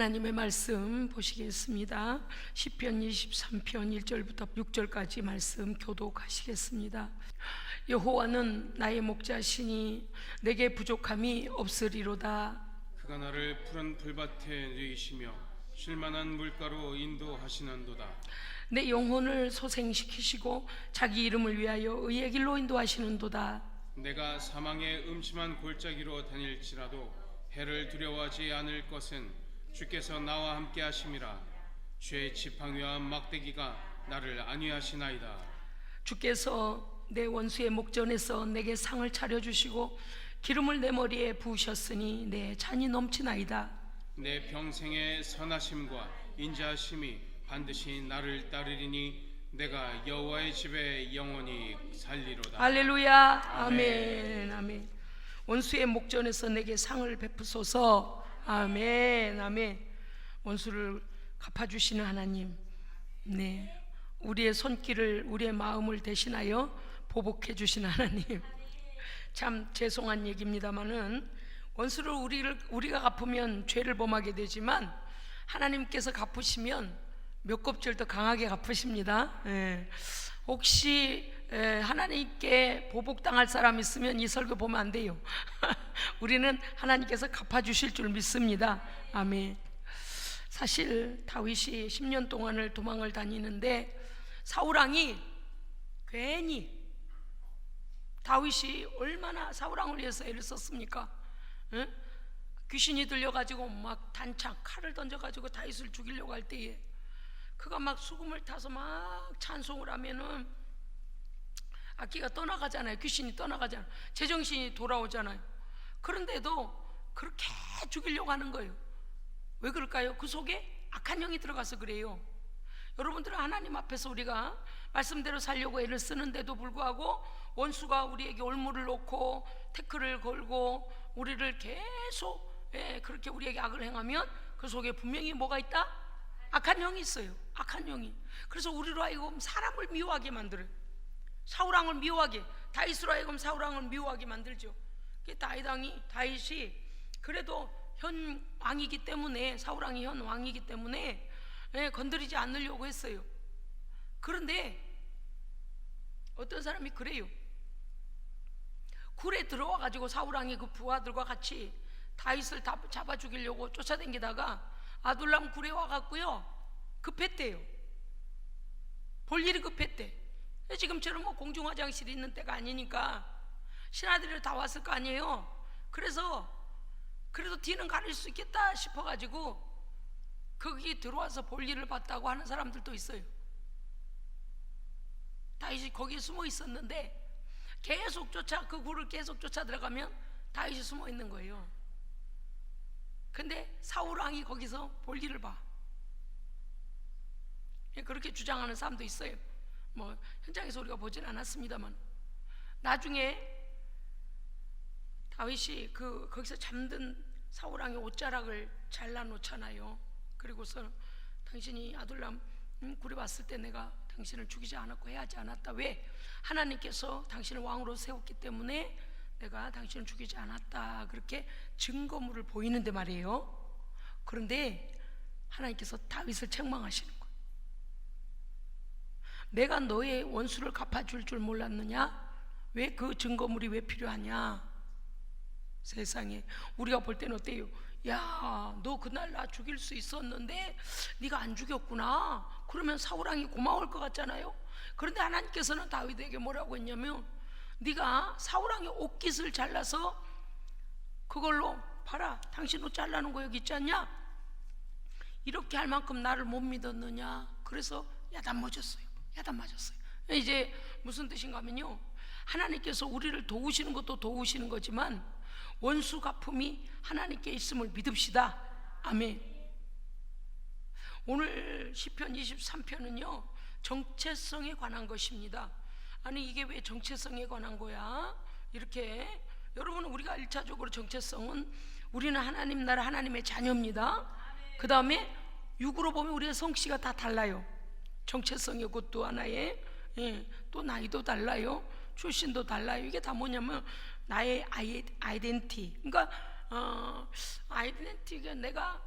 하나님의 말씀 보시겠습니다. 시편 23편 1절부터 6절까지 말씀 교독하시겠습니다. 여호와는 나의 목자시니 내게 부족함이 없으리로다. 그가 나를 푸른 풀밭에 누이시며 쉴만한 물가로 인도하시는도다. 내 영혼을 소생시키시고 자기 이름을 위하여 의의 길로 인도하시는도다. 내가 사망의 음침한 골짜기로 다닐지라도 해를 두려워하지 않을 것은 주께서 나와 함께 하심이라. 주의 지팡이와 막대기가 나를 안위하시나이다. 주께서 내 원수의 목전에서 내게 상을 차려주시고 기름을 내 머리에 부으셨으니 내 잔이 넘치나이다. 내 평생의 선하심과 인자하심이 반드시 나를 따르리니 내가 여호와의 집에 영원히 살리로다. 할렐루야. 아멘. 아멘. 원수의 목전에서 내게 상을 베푸소서. 아멘. 아멘. 원수를 갚아주시는 하나님, 네, 우리의 손길을, 우리의 마음을 대신하여 보복해 주시는 하나님, 참 죄송한 얘기입니다만은 원수를 우리가 갚으면 죄를 범하게 되지만 하나님께서 갚으시면 몇 곱절 더 강하게 갚으십니다. 혹시 하나님께 보복당할 사람 있으면 이 설교 보면 안 돼요. 우리는 하나님께서 갚아주실 줄 믿습니다. 아멘. 사실 다윗이 10년 동안을 도망을 다니는데 사울왕이 괜히, 다윗이 얼마나 사울왕을 위해서 애를 썼습니까? 귀신이 들려가지고 막 단창 칼을 던져가지고 다윗을 죽이려고 할 때에 그가 막 수금을 타서 막 찬송을 하면은 악기가 떠나가잖아요. 귀신이 떠나가잖아요. 제정신이 돌아오잖아요. 그런데도 그렇게 죽이려고 하는 거예요. 왜 그럴까요? 그 속에 악한 영이 들어가서 그래요. 여러분들은 하나님 앞에서 우리가 말씀대로 살려고 애를 쓰는데도 불구하고 원수가 우리에게 올무를 놓고 태클을 걸고 우리를 계속 그렇게 우리에게 악을 행하면 그 속에 분명히 뭐가 있다? 악한 영이 있어요. 악한 영이. 그래서 우리로 하여금 사람을 미워하게 만들어요. 사울왕을 미워하게, 다윗으로 하여금 사울왕을 미워하게 만들죠. 다윗이 그래도 현 왕이기 때문에, 사울왕이 현 왕이기 때문에 건드리지 않으려고 했어요. 그런데 어떤 사람이 그래요. 굴에 들어와 가지고 사울왕이 그 부하들과 같이 다윗을 잡아 죽이려고 쫓아다니다가 아둘람 굴에 와 갖고요, 급했대요. 볼 일이 급했대. 지금처럼 뭐 공중화장실이 있는 때가 아니니까 신하들이 다 왔을 거 아니에요. 그래서 그래도 뒤는 가릴 수 있겠다 싶어가지고 거기 들어와서 볼 일을 봤다고 하는 사람들도 있어요. 다윗이 거기에 숨어 있었는데 그 굴을 계속 쫓아 들어가면 다윗이 숨어 있는 거예요. 근데 사울왕이 거기서 볼 일을 봐. 그렇게 주장하는 사람도 있어요. 뭐 현장에서 우리가 보진 않았습니다만, 나중에 다윗이 거기서 잠든 사울왕의 옷자락을 잘라 놓잖아요. 그리고서 당신이 아둘람 굴에 왔을 때 내가 당신을 죽이지 않았고 해하지 않았다. 왜? 하나님께서 당신을 왕으로 세웠기 때문에 내가 당신을 죽이지 않았다. 그렇게 증거물을 보이는데 말이에요. 그런데 하나님께서 다윗을 책망하시는 거예요. 내가 너의 원수를 갚아줄 줄 몰랐느냐? 왜 그 증거물이 왜 필요하냐? 세상에 우리가 볼 때는 어때요? 야, 너 그날 나 죽일 수 있었는데 네가 안 죽였구나. 그러면 사울왕이 고마울 것 같잖아요. 그런데 하나님께서는 다윗에게 뭐라고 했냐면, 네가 사울왕의 옷깃을 잘라서 그걸로 봐라, 당신 옷 잘라놓은 거 여기 있지 않냐? 이렇게 할 만큼 나를 못 믿었느냐? 그래서 야단 맞았어요. 이제 무슨 뜻인가 하면요, 하나님께서 우리를 도우시는 것도 도우시는 거지만 원수 갚음이 하나님께 있음을 믿읍시다. 아멘. 오늘 시편 23편은요 정체성에 관한 것입니다. 아니, 이게 왜 정체성에 관한 거야? 이렇게, 여러분, 우리가 1차적으로 정체성은 우리는 하나님 나라 하나님의 자녀입니다. 그 다음에 육으로 보면 우리의 성씨가 다 달라요. 정체성이 그것도 하나의, 또 나이도 달라요. 출신도 달라요. 이게 다 뭐냐면 나의 아이덴티. 그러니까 아이덴티가 내가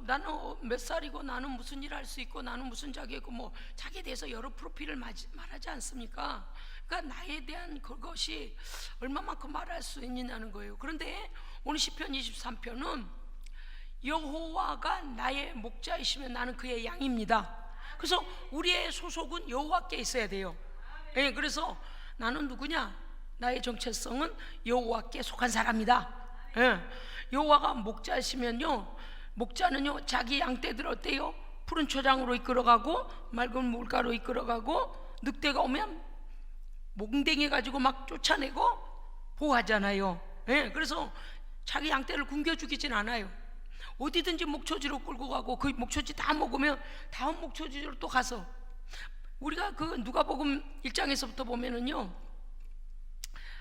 나는 몇 살이고 나는 무슨 일 할 수 있고 나는 무슨 자격이고 뭐 자기에 대해서 여러 프로필을 말하지 않습니까? 그러니까 나에 대한 그것이 얼마만큼 말할 수 있느냐는 거예요. 그런데 오늘 시편 23편은 여호와가 나의 목자이시면 나는 그의 양입니다. 그래서 우리의 소속은 여호와께 있어야 돼요. 예, 그래서 나는 누구냐? 나의 정체성은 여호와께 속한 사람이다. 예, 여호와가 목자이시면요, 목자는요 자기 양떼들 어때요? 푸른 초장으로 이끌어가고 맑은 물가로 이끌어가고 늑대가 오면 몽댕이 가지고 막 쫓아내고 보호하잖아요. 예, 그래서 자기 양떼를 굶겨 죽이진 않아요. 어디든지 목초지로 끌고 가고 그 목초지 다 먹으면 다음 목초지로 또 가서, 우리가 그 누가복음 1장에서부터 보면은요,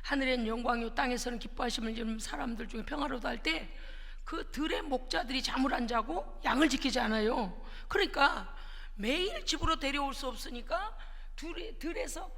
하늘엔 영광이요 땅에서는 기뻐하심을 지는 사람들 중에 평화로다 할 때 그 들의 목자들이 잠을 안 자고 양을 지키지 않아요. 그러니까 매일 집으로 데려올 수 없으니까 들에서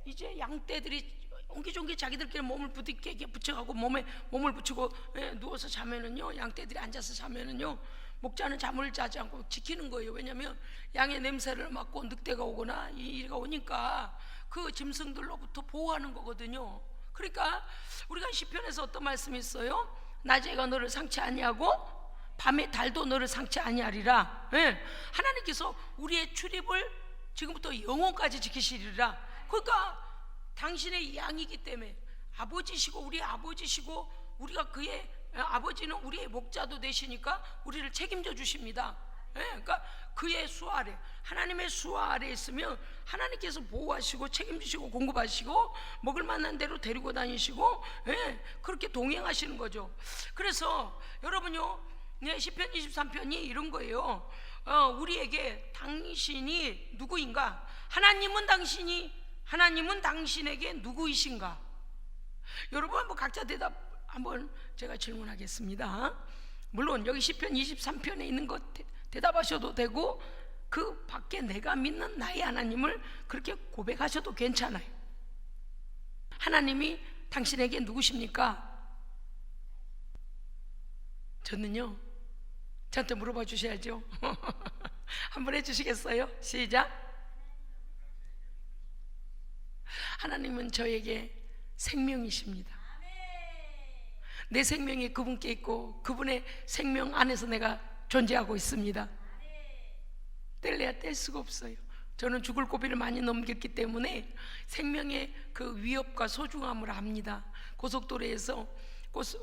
이제 양떼들이 옹기종기 자기들끼리 몸을 부딪게 붙여가고 몸을 붙이고 누워서 자면은요, 양떼들이 앉아서 자면은요, 목자는 잠을 자지 않고 지키는 거예요. 왜냐하면 양의 냄새를 맡고 늑대가 오거나 이가 오니까 그 짐승들로부터 보호하는 거거든요. 그러니까 우리가 시편에서 어떤 말씀이 있어요? 낮에가 너를 상치 아니하고 밤에 달도 너를 상치 아니하리라. 하나님께서 우리의 출입을 지금부터 영원까지 지키시리라. 그러니까 당신의 양이기 때문에 아버지시고 우리 아버지시고 우리가 그의 아버지는 우리의 목자도 되시니까 우리를 책임져 주십니다. 그러니까 그의 수 아래, 하나님의 수 아래 있으면 하나님께서 보호하시고 책임지시고 공급하시고 먹을 만한 대로 데리고 다니시고 그렇게 동행하시는 거죠. 그래서 여러분요, 시편 23편이 이런 거예요. 우리에게 당신이 누구인가? 하나님은 당신에게 누구이신가? 여러분 한번 각자 대답 한번 제가 질문하겠습니다. 물론 여기 시편 23편에 있는 것 대답하셔도 되고 그 밖에 내가 믿는 나의 하나님을 그렇게 고백하셔도 괜찮아요. 하나님이 당신에게 누구십니까? 저는요, 저한테 물어봐 주셔야죠. 한번 해주시겠어요? 시작. 하나님은 저에게 생명이십니다. 내 생명이 그분께 있고 그분의 생명 안에서 내가 존재하고 있습니다. 뗄래야 뗄 수가 없어요. 저는 죽을 고비를 많이 넘겼기 때문에 생명의 그 위협과 소중함을 압니다. 고속도로에서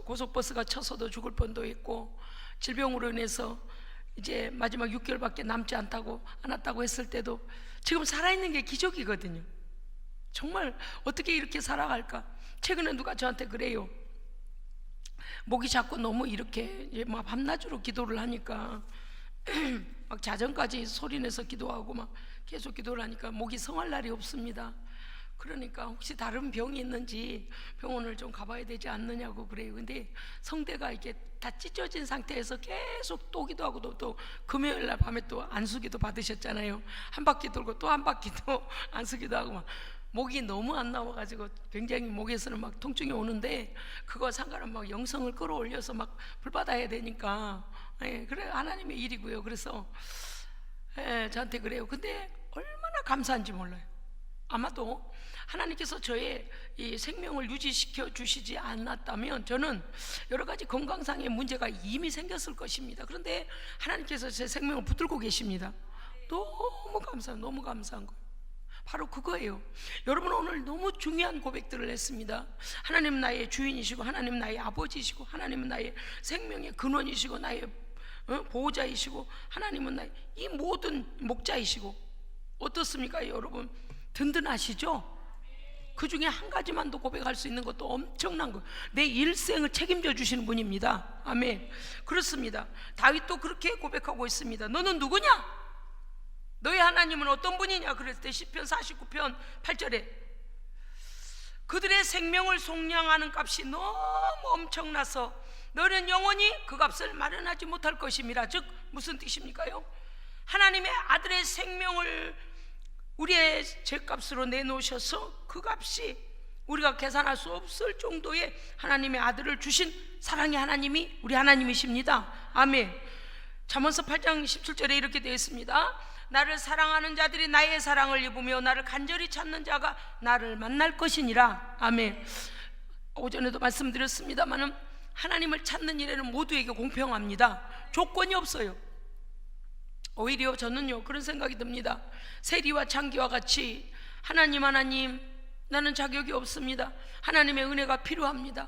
고속버스가 쳐서도 죽을 뻔도 했고, 질병으로 인해서 이제 마지막 6개월밖에 남지 않았다고 했을 때도 지금 살아있는 게 기적이거든요. 정말 어떻게 이렇게 살아갈까? 최근에 누가 저한테 그래요. 목이 자꾸 너무 이렇게 막 밤낮으로 기도를 하니까 막 자정까지 소리내서 기도하고 막 계속 기도를 하니까 목이 성할 날이 없습니다. 그러니까 혹시 다른 병이 있는지 병원을 좀 가봐야 되지 않느냐고 그래요. 근데 성대가 이렇게 다 찢어진 상태에서 계속 또 기도하고 또 금요일 날 밤에 또 안수기도 받으셨잖아요. 한 바퀴 돌고 또 한 바퀴 또 안수기도 하고 막 목이 너무 안 나와가지고 굉장히 목에서는 막 통증이 오는데 그거 상관은 막 영성을 끌어올려서 막 불받아야 되니까 그래 하나님의 일이고요. 그래서 저한테 그래요. 근데 얼마나 감사한지 몰라요. 아마도 하나님께서 저의 이 생명을 유지시켜 주시지 않았다면 저는 여러 가지 건강상의 문제가 이미 생겼을 것입니다. 그런데 하나님께서 제 생명을 붙들고 계십니다. 너무 감사한 거예요. 바로 그거예요. 여러분 오늘 너무 중요한 고백들을 했습니다. 하나님은 나의 주인이시고 하나님은 나의 아버지이시고 하나님은 나의 생명의 근원이시고 나의 보호자이시고 하나님은 나의 이 모든 목자이시고 어떻습니까 여러분? 든든하시죠? 그 중에 한 가지만도 고백할 수 있는 것도 엄청난 거예요. 내 일생을 책임져 주시는 분입니다. 아멘. 그렇습니다. 다윗도 그렇게 고백하고 있습니다. 너는 누구냐? 너희 하나님은 어떤 분이냐? 그랬을 때 시편 49편 8절에 그들의 생명을 속량하는 값이 너무 엄청나서 너는 영원히 그 값을 마련하지 못할 것임이라. 즉 무슨 뜻입니까요? 하나님의 아들의 생명을 우리의 죄값으로 내놓으셔서 그 값이 우리가 계산할 수 없을 정도의 하나님의 아들을 주신 사랑의 하나님이 우리 하나님이십니다. 아멘. 잠언서 8장 17절에 이렇게 되어 있습니다. 나를 사랑하는 자들이 나의 사랑을 입으며 나를 간절히 찾는 자가 나를 만날 것이니라. 아멘. 오전에도 말씀드렸습니다마는 하나님을 찾는 일에는 모두에게 공평합니다. 조건이 없어요. 오히려 저는요 그런 생각이 듭니다. 세리와 창기와 같이 하나님 나는 자격이 없습니다. 하나님의 은혜가 필요합니다.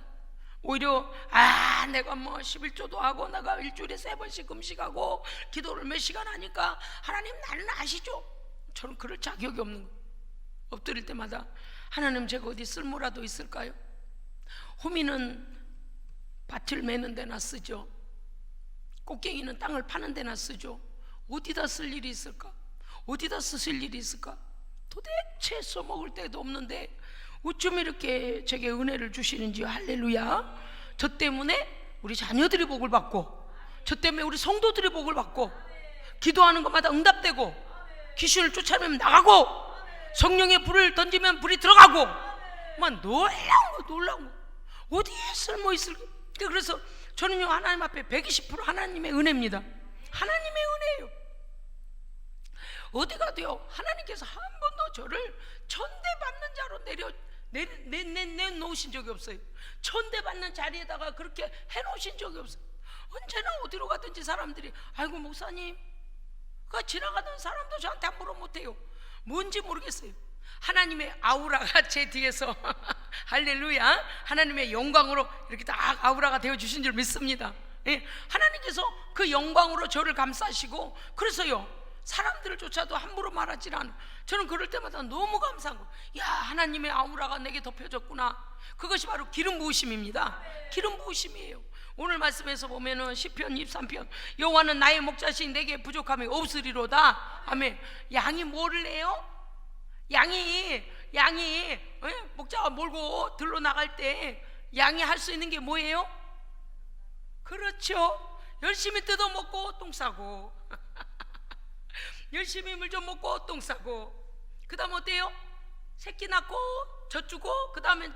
오히려 내가 뭐 11조도 하고 내가 일주일에 3번씩 금식하고 기도를 몇 시간 하니까 하나님 나는 아시죠? 저는 그럴 자격이 없는 거예요. 엎드릴 때마다 하나님 제가 어디 쓸모라도 있을까요? 호미는 밭을 매는 데나 쓰죠. 꽃갱이는 땅을 파는 데나 쓰죠. 어디다 쓸 일이 있을까? 어디다 쓰실 일이 있을까? 도대체 써먹을 데도 없는데 어쩜 이렇게 제게 은혜를 주시는지요. 할렐루야. 저 때문에 우리 자녀들이 복을 받고, 저 때문에 우리 성도들이 복을 받고, 기도하는 것마다 응답되고, 귀신을 쫓아내면 나가고, 성령의 불을 던지면 불이 들어가고, 막 놀라운 거 어디에 쓸모 있을까? 그래서 저는요 하나님 앞에 120% 하나님의 은혜입니다. 하나님의 은혜예요. 어디 가도요 하나님께서 한 번도 저를 천대받는 자로 내놓으신 적이 없어요. 천대받는 자리에다가 그렇게 해놓으신 적이 없어요. 언제나 어디로 가든지 사람들이 아이고 목사님, 그 지나가던 사람도 저한테 함부로 못해요. 뭔지 모르겠어요. 하나님의 아우라가 제 뒤에서 할렐루야, 하나님의 영광으로 이렇게 딱 아우라가 되어주신 줄 믿습니다. 예, 하나님께서 그 영광으로 저를 감싸시고, 그래서요 사람들을 쫓아도 함부로 말하지 않아. 저는 그럴 때마다 너무 감사한 거. 야, 하나님의 아우라가 내게 덮여졌구나. 그것이 바로 기름 부으심입니다. 기름 부으심이에요. 오늘 말씀에서 보면은 시편 23편 여호와는 나의 목자시니 내게 부족함이 없으리로다. 아멘. 양이 뭐를 해요? 양이 목자가 몰고 들러 나갈 때 양이 할 수 있는 게 뭐예요? 그렇죠. 열심히 뜯어먹고 똥 싸고 열심히 물 좀 먹고 똥 싸고, 그 다음 어때요? 새끼 낳고 젖 주고, 그 다음에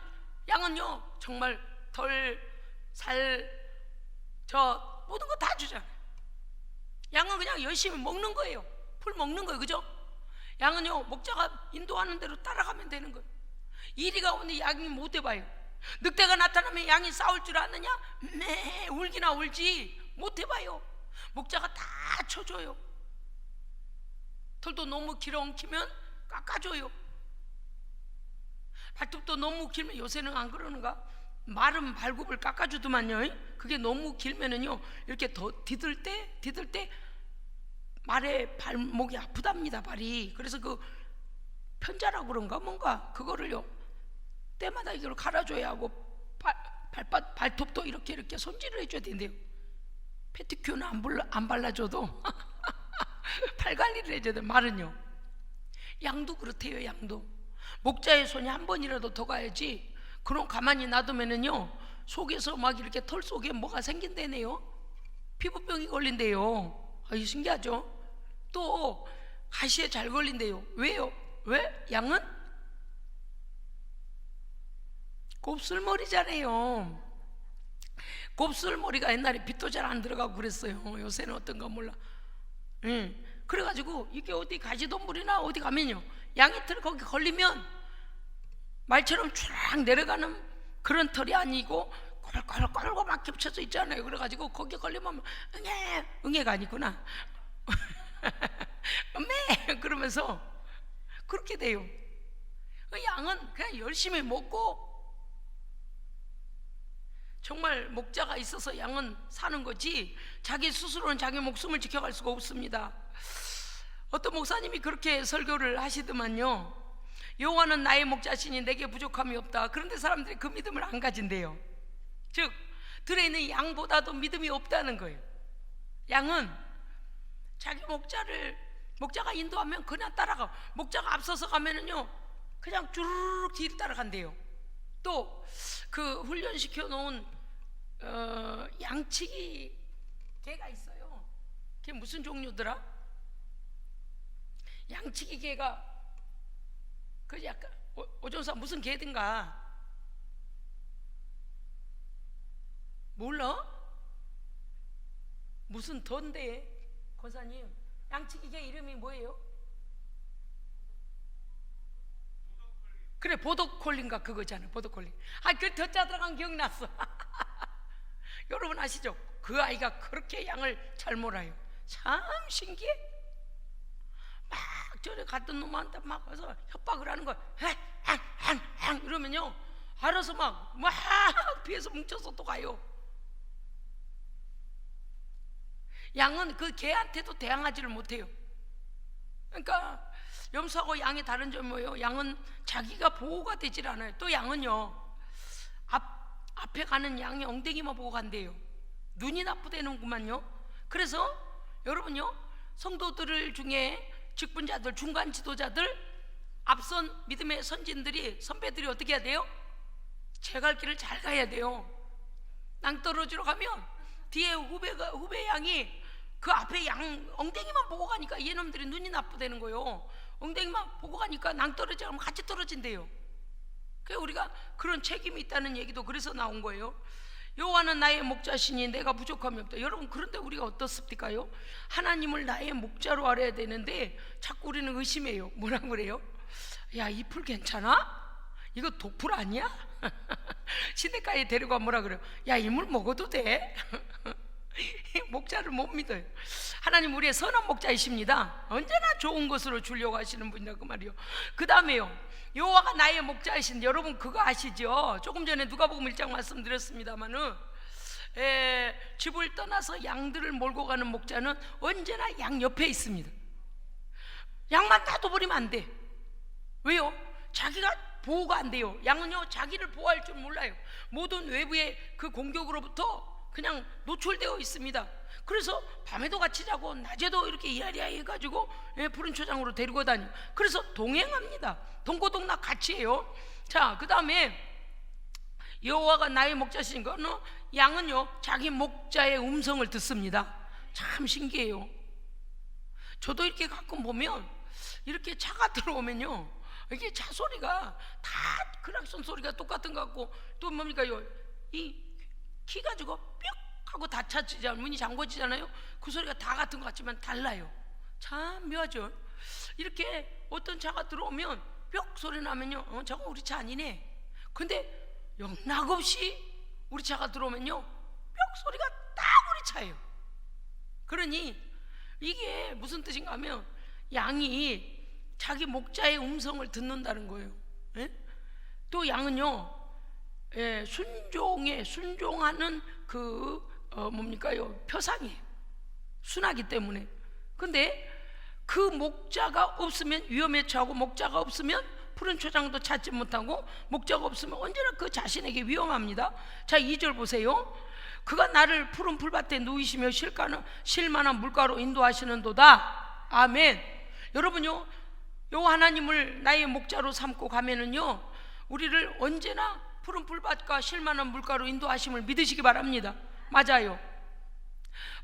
양은요 정말 덜, 살, 저 모든 거 다 주잖아요. 양은 그냥 열심히 먹는 거예요. 풀 먹는 거예요. 그죠? 양은요 목자가 인도하는 대로 따라가면 되는 거예요. 이리 가오는데 양이 못 해봐요. 늑대가 나타나면 양이 싸울 줄 아느냐? 울기나 울지 못 해봐요. 목자가 다 쳐줘요. 털도 너무 길어 엉키면 깎아줘요. 발톱도 너무 길면, 요새는 안 그러는가? 마른 발굽을 깎아주더만요. 그게 너무 길면은요 이렇게 더 디딜 때 말의 발목이 아프답니다. 발이. 그래서 그 편자라고 그런가 뭔가 그거를요 때마다 이걸 갈아줘야 하고, 발톱도 이렇게 손질을 해줘야 된대요. 페티큐는 안 발라줘도 팔 관리를 해줘야 돼. 말은요. 양도 그렇대요. 양도 목자의 손이 한 번이라도 더 가야지. 그럼 가만히 놔두면은요 속에서 막 이렇게 털 속에 뭐가 생긴대네요. 피부병이 걸린대요. 아이 신기하죠? 또 가시에 잘 걸린대요. 왜요? 왜? 양은 곱슬머리잖아요. 곱슬머리가 옛날에 빛도 잘 안 들어가고 그랬어요. 요새는 어떤가 몰라. 그래가지고 이게 어디 가시덤불이나 어디 가면요 양이 털 거기 걸리면 말처럼 쫙 내려가는 그런 털이 아니고 꼴꼴꼴고 막 겹쳐져 있잖아요. 그래가지고 거기 걸리면 응애가 아니구나 그러면서 그렇게 돼요. 양은 그냥 열심히 먹고, 정말 목자가 있어서 양은 사는 거지 자기 스스로는 자기 목숨을 지켜갈 수가 없습니다. 어떤 목사님이 그렇게 설교를 하시더만요. 여호와는 나의 목자시니 내게 부족함이 없다. 그런데 사람들이 그 믿음을 안 가진대요. 즉 들에 있는 양보다도 믿음이 없다는 거예요. 양은 자기 목자가 인도하면 그냥 따라가. 목자가 앞서서 가면은요 그냥 주르륵 뒤를 따라간대요. 또 그 훈련시켜 놓은 양치기 개가 있어요. 그게 무슨 종류더라? 양치기 개가 그 약간 오존사 무슨 개든가 몰라? 무슨 던데 권사님, 양치기계 이름이 뭐예요? 그래, 보더콜린가 그거잖아. 보더콜린. 그 덧자 들어간 기억났어. 여러분 아시죠? 그 아이가 그렇게 양을 잘 몰아요. 참 신기해. 막 저래 갔던 놈한테 막 와서 협박을 하는 거야. 이러면요, 알아서 막 피해서 뭉쳐서 또 가요. 양은 그 개한테도 대항하지를 못해요. 그러니까 염소하고 양의 다른 점이 뭐예요? 양은 자기가 보호가 되질 않아요. 또 양은요, 앞에 가는 양이 엉덩이만 보고 간대요. 눈이 나쁘대는구만요. 그래서 여러분요, 성도들 중에 직분자들, 중간 지도자들, 앞선 믿음의 선진들이, 선배들이 어떻게 해야 돼요? 제 갈 길을 잘 가야 돼요. 낭떠러지로 가면 뒤에 후배 양이 그 앞에 양 엉덩이만 보고 가니까 얘놈들이 눈이 나쁘다는 거예요. 엉덩이만 보고 가니까 낭떠러지 가면 같이 떨어진대요. 그래서 우리가 그런 책임이 있다는 얘기도 그래서 나온 거예요. 여호와는 나의 목자시니 내가 부족함이 없다. 여러분, 그런데 우리가 어떻습니까요? 하나님을 나의 목자로 알아야 되는데 자꾸 우리는 의심해요. 뭐라고 그래요? 야, 이 풀 괜찮아? 이거 독풀 아니야? 시냇가에 데려가 뭐라 그래요? 야, 이 물 먹어도 돼? 목자를 못 믿어요. 하나님 우리의 선한 목자이십니다. 언제나 좋은 것으로 주려고 하시는 분이다 그 말이요. 그 다음에요, 여호와가 나의 목자이신데, 여러분 그거 아시죠? 조금 전에 누가복음 1장 말씀드렸습니다마는 집을 떠나서 양들을 몰고 가는 목자는 언제나 양 옆에 있습니다. 양만 놔둬버리면 안 돼. 왜요? 자기가 보호가 안 돼요. 양은요, 자기를 보호할 줄 몰라요. 모든 외부의 그 공격으로부터 그냥 노출되어 있습니다. 그래서 밤에도 같이 자고 낮에도 이렇게 이야리야 해가지고 푸른 초장으로 데리고 다녀요. 그래서 동행합니다. 동고동락 같이 해요. 자, 그 다음에 여호와가 나의 목자신 거는, 양은요 자기 목자의 음성을 듣습니다. 참 신기해요. 저도 이렇게 가끔 보면, 이렇게 차가 들어오면요, 이게 차 소리가 다 크락션 소리가 똑같은 것 같고, 또 뭡니까요, 이 키 가지고 뿅 하고 닫혀지잖아요. 문이 잠궈지잖아요. 그 소리가 다 같은 것 같지만 달라요. 참 묘하죠. 이렇게 어떤 차가 들어오면 뿅 소리 나면요, 저거 우리 차 아니네. 근데 영락없이 우리 차가 들어오면요, 뿅 소리가 딱 우리 차예요. 그러니 이게 무슨 뜻인가 하면, 양이 자기 목자의 음성을 듣는다는 거예요. 또 양은요, 순종하는 그 뭡니까요, 표상이에요. 순하기 때문에. 근데 그 목자가 없으면 위험에 처하고, 목자가 없으면 푸른 초장도 찾지 못하고, 목자가 없으면 언제나 그 자신에게 위험합니다. 자, 2절 보세요. 그가 나를 푸른 풀밭에 누이시며 쉴만한 물가로 인도하시는도다. 아멘. 여러분요, 요 하나님을 나의 목자로 삼고 가면은요, 우리를 언제나 푸른 풀밭과 쉴만한 물가로 인도하심을 믿으시기 바랍니다. 맞아요.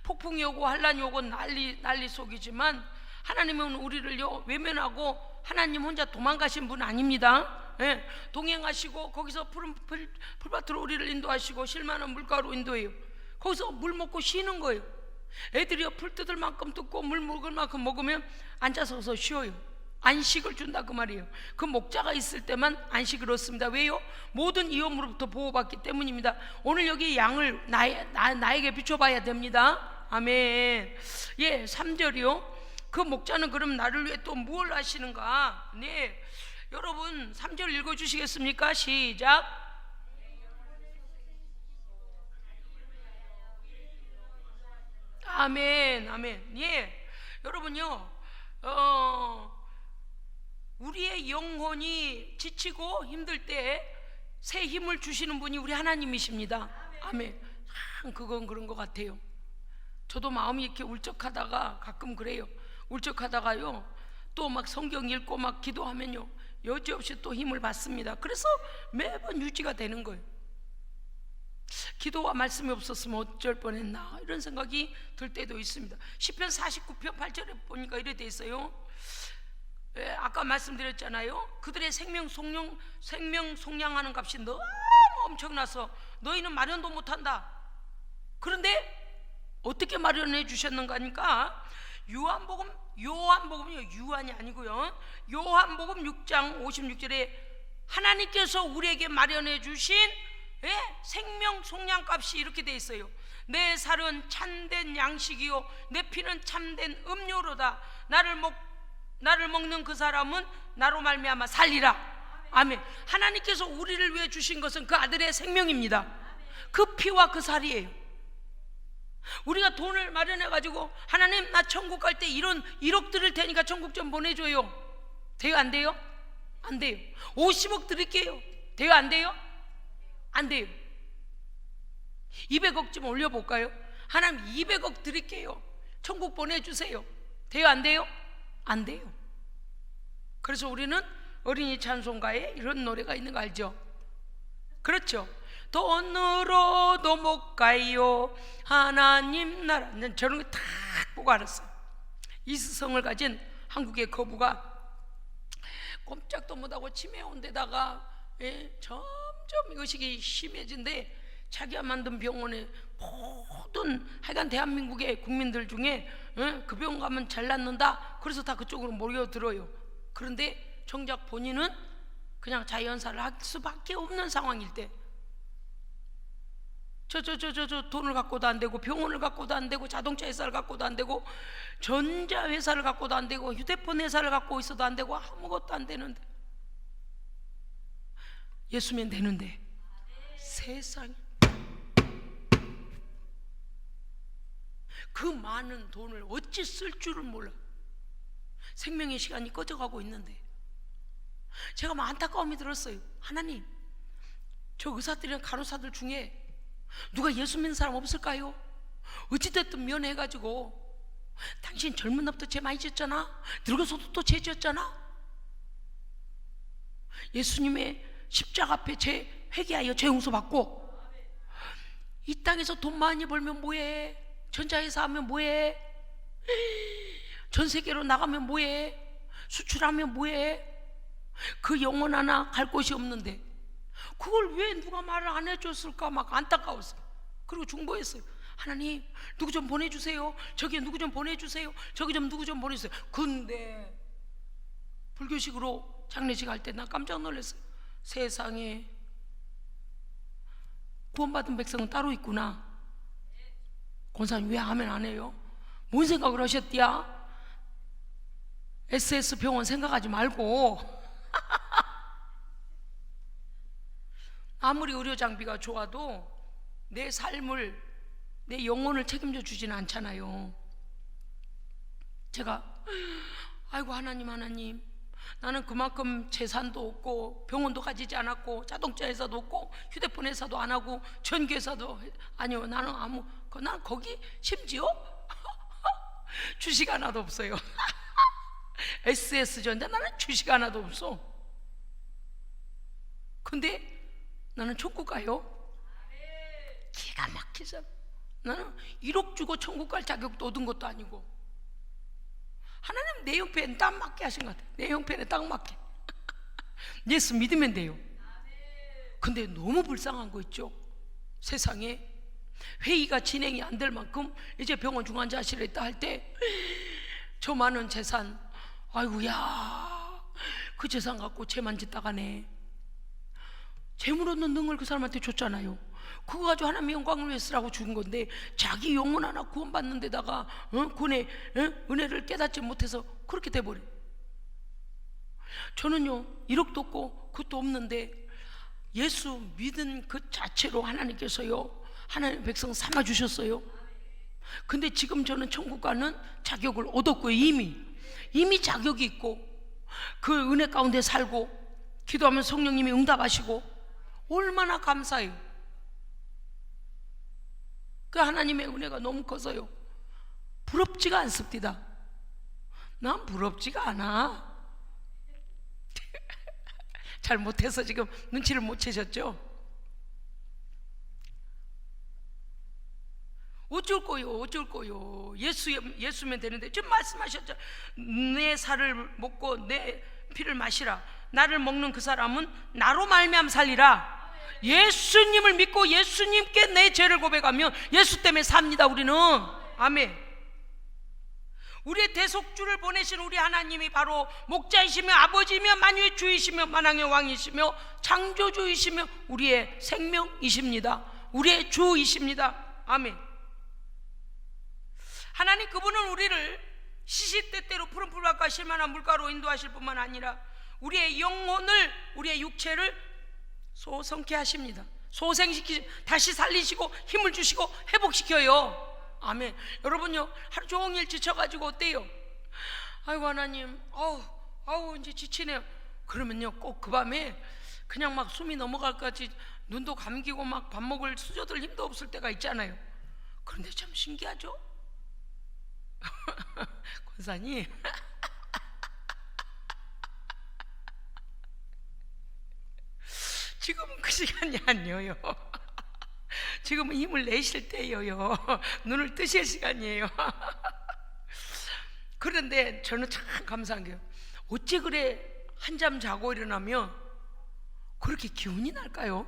폭풍이 오고 한란이 오고 난리 속이지만, 하나님은 우리를요 외면하고 하나님 혼자 도망가신 분 아닙니다. 동행하시고 거기서 푸른 풀밭으로 우리를 인도하시고 쉴만한 물가로 인도해요. 거기서 물 먹고 쉬는 거예요. 애들이요, 풀 뜯을 만큼 뜯고 물 먹을 만큼 먹으면 앉아서서 쉬어요. 안식을 준다 그 말이에요. 그 목자가 있을 때만 안식을 얻습니다. 왜요? 모든 위험으로부터 보호받기 때문입니다. 오늘 여기 양을 나에게 비춰봐야 됩니다. 아멘. 3절이요. 그 목자는 그럼 나를 위해 또 무엇을 하시는가? 네, 여러분 3절 읽어주시겠습니까? 시작. 아멘, 아멘. 여러분요, 우리의 영혼이 지치고 힘들 때 새 힘을 주시는 분이 우리 하나님이십니다. 아멘. 그건 그런 것 같아요. 저도 마음이 이렇게 울적하다가 가끔 그래요. 울적하다가요, 또 막 성경 읽고 막 기도하면요, 여지없이 또 힘을 받습니다. 그래서 매번 유지가 되는 거예요. 기도와 말씀이 없었으면 어쩔 뻔했나, 이런 생각이 들 때도 있습니다. 시편 49편 8절에 보니까 이래 돼 있어요. 아까 말씀드렸잖아요. 그들의 생명 속량하는 값이 너무 엄청나서 너희는 마련도 못한다. 그런데 어떻게 마련해 주셨는가 하니까 요한복음이요, 유한이 아니고요, 요한복음 6장 56절에 하나님께서 우리에게 마련해 주신 생명 속량값이 이렇게 돼 있어요. 내 살은 참된 양식이요 내 피는 참된 음료로다. 나를 먹는 그 사람은 나로 말미암아 살리라. 아멘. 하나님께서 우리를 위해 주신 것은 그 아들의 생명입니다. 그 피와 그 살이에요. 우리가 돈을 마련해 가지고 하나님 나 천국 갈 때 이런 1억 드릴 테니까 천국 좀 보내줘요. 돼요 안 돼요? 안 돼요. 50억 드릴게요. 돼요 안 돼요? 안 돼요. 200억 좀 올려볼까요? 하나님 200억 드릴게요. 천국 보내주세요. 돼요 안 돼요? 안 돼요. 그래서 우리는 어린이 찬송가에 이런 노래가 있는 거 알죠? 그렇죠. 돈으로도 못 가요 하나님 나라. 저런 거 딱 보고 알았어요. 이스성을 가진 한국의 거부가 꼼짝도 못하고 치매 온 데다가 점점 의식이 심해진데 자기가 만든 병원에 모든 하여간 대한민국의 국민들 중에 그 병원 가면 잘 낫는다 그래서 다 그쪽으로 몰려들어요. 그런데 정작 본인은 그냥 자연사를 할 수밖에 없는 상황일 때 저 돈을 갖고도 안 되고 병원을 갖고도 안 되고 자동차 회사를 갖고도 안 되고 전자 회사를 갖고도 안 되고 휴대폰 회사를 갖고 있어도 안 되고 아무것도 안 되는데 예수면 되는데 세상에 그 많은 돈을 어찌 쓸 줄을 몰라. 생명의 시간이 꺼져가고 있는데 제가 막 안타까움이 들었어요. 하나님, 저 의사들이나 간호사들 중에 누가 예수 믿는 사람 없을까요? 어찌됐든 면해가지고 당신 젊은 날부터 죄 많이 지었잖아. 늙어서도 또 죄 지었잖아. 예수님의 십자가 앞에 죄 회개하여 죄 용서받고 이 땅에서 돈 많이 벌면 뭐해? 전자회사 하면 뭐해? 전 세계로 나가면 뭐해? 수출하면 뭐해? 그 영혼 하나 갈 곳이 없는데 그걸 왜 누가 말을 안 해줬을까 막 안타까웠어요. 그리고 중보했어요. 하나님 누구 좀 보내주세요. 저기 누구 좀 보내주세요. 저기 좀 누구 좀 보내주세요. 근데 불교식으로 장례식 할 때 나 깜짝 놀랐어요. 세상에 구원받은 백성은 따로 있구나. 권사님 왜 하면 안 해요? 뭔 생각을 하셨디야? SS 병원 생각하지 말고 아무리 의료 장비가 좋아도 내 삶을 내 영혼을 책임져 주지는 않잖아요. 제가 아이고 하나님 나는 그만큼 재산도 없고 병원도 가지지 않았고 자동차 회사도 없고 휴대폰 회사도 안 하고 전기 회사도 아니요. 나는 난 거기 심지어 주식 하나도 없어요. SS전자 나는 주식 하나도 없어. 근데 나는 천국 가요? 기가 막히잖아. 나는 1억 주고 천국 갈 자격도 얻은 것도 아니고 하나님 내 형편에 딱 맞게 하신 것 같아. 내 형편에 딱 맞게 예수 믿으면 돼요. 근데 너무 불쌍한 거 있죠. 세상에 회의가 진행이 안 될 만큼 이제 병원 중환자실에 있다 할 때 저 많은 재산 아이고야 그 재산 갖고 죄만 짓다가네. 재물 얻는 능을 그 사람한테 줬잖아요. 그거 가지고 하나님의 영광을 위해 쓰라고 준 건데 자기 영혼 하나 구원받는 데다가 구원의 은혜를 깨닫지 못해서 그렇게 돼버려. 저는요 1억도 없고 그것도 없는데 예수 믿은 그 자체로 하나님께서요 하나님의 백성 삼아주셨어요. 근데 지금 저는 천국 가는 자격을 얻었고요. 이미 자격이 있고 그 은혜 가운데 살고 기도하면 성령님이 응답하시고 얼마나 감사해요. 그 하나님의 은혜가 너무 커서요 부럽지가 않습니다. 난 부럽지가 않아. 잘 못해서 지금 눈치를 못 채셨죠? 어쩔 거요. 예수면 되는데 지금 말씀하셨죠. 내 살을 먹고 내 피를 마시라. 나를 먹는 그 사람은 나로 말미암아 살리라. 예수님을 믿고 예수님께 내 죄를 고백하면 예수 때문에 삽니다. 우리는. 아멘. 우리의 대속주를 보내신 우리 하나님이 바로 목자이시며 아버지이며 만유의 주이시며 만왕의 왕이시며 창조주이시며 우리의 생명이십니다. 우리의 주이십니다. 아멘. 하나님 그분은 우리를 시시때때로 푸른 풀밭과 실만한 물가로 인도하실 뿐만 아니라 우리의 영혼을, 우리의 육체를 소성케 하십니다. 소생시키시, 다시 살리시고 힘을 주시고 회복시켜요. 아멘. 여러분요, 하루 종일 지쳐가지고 어때요? 아이고 하나님, 아우 이제 지치네요. 그러면요, 꼭 그 밤에 그냥 막 숨이 넘어갈 것같이 눈도 감기고 막 밥 먹을 수저들 힘도 없을 때가 있잖아요. 그런데 참 신기하죠? 권사님 지금은 그 시간이 아니에요. 지금은 힘을 내실 때예요. 눈을 뜨실 시간이에요. 그런데 저는 참 감사한 게요, 어째 그래 한잠 자고 일어나면 그렇게 기운이 날까요?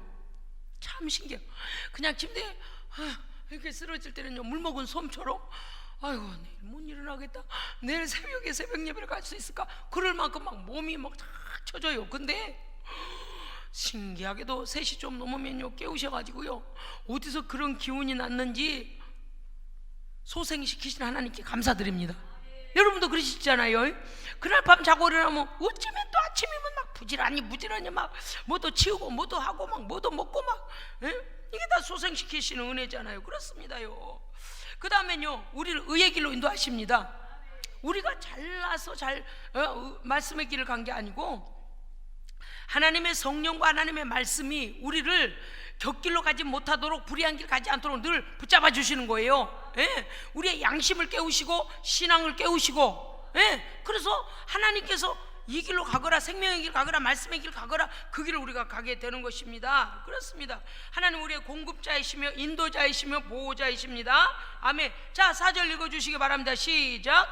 참 신기해요. 그냥 침대에 이렇게 쓰러질 때는요, 물 먹은 솜처럼 아이고 내일 못 일어나겠다, 내일 새벽에 새벽 예배를 갈 수 있을까, 그럴 만큼 막 몸이 막 다 쳐져요. 근데 신기하게도 3시 좀 넘으면요 깨우셔가지고요, 어디서 그런 기운이 났는지 소생시키신 하나님께 감사드립니다. 여러분도 그러시잖아요. 그날 밤 자고 일어나면 어쩌면 또 아침이면 막 부지런히 막 뭐도 치우고 뭐도 하고 막 뭐도 먹고 막, 이게 다 소생시키시는 은혜잖아요. 그렇습니다요. 그 다음에는요, 우리를 의의 길로 인도하십니다. 우리가 잘나서 말씀의 길을 간 게 아니고 하나님의 성령과 하나님의 말씀이 우리를 곁길로 가지 못하도록, 불의한 길 가지 않도록 늘 붙잡아 주시는 거예요. 우리의 양심을 깨우시고 신앙을 깨우시고, 그래서 하나님께서 이 길로 가거라, 생명의 길 가거라, 말씀의 길 가거라, 그 길을 우리가 가게 되는 것입니다. 그렇습니다. 하나님 우리의 공급자이시며 인도자이시며 보호자이십니다. 아멘. 자, 4절 읽어주시기 바랍니다. 시작.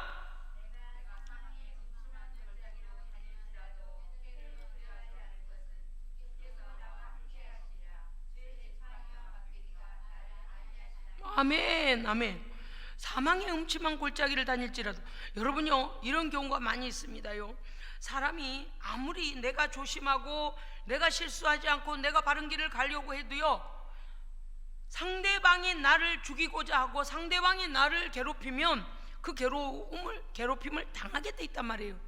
아멘. 아멘. 사망의 음침한 골짜기를 다닐지라도, 여러분요, 이런 경우가 많이 있습니다요. 사람이 아무리 내가 조심하고 내가 실수하지 않고 내가 바른 길을 가려고 해도요, 상대방이 나를 죽이고자 하고 상대방이 나를 괴롭히면 그 괴롭힘을 당하게 돼 있단 말이에요.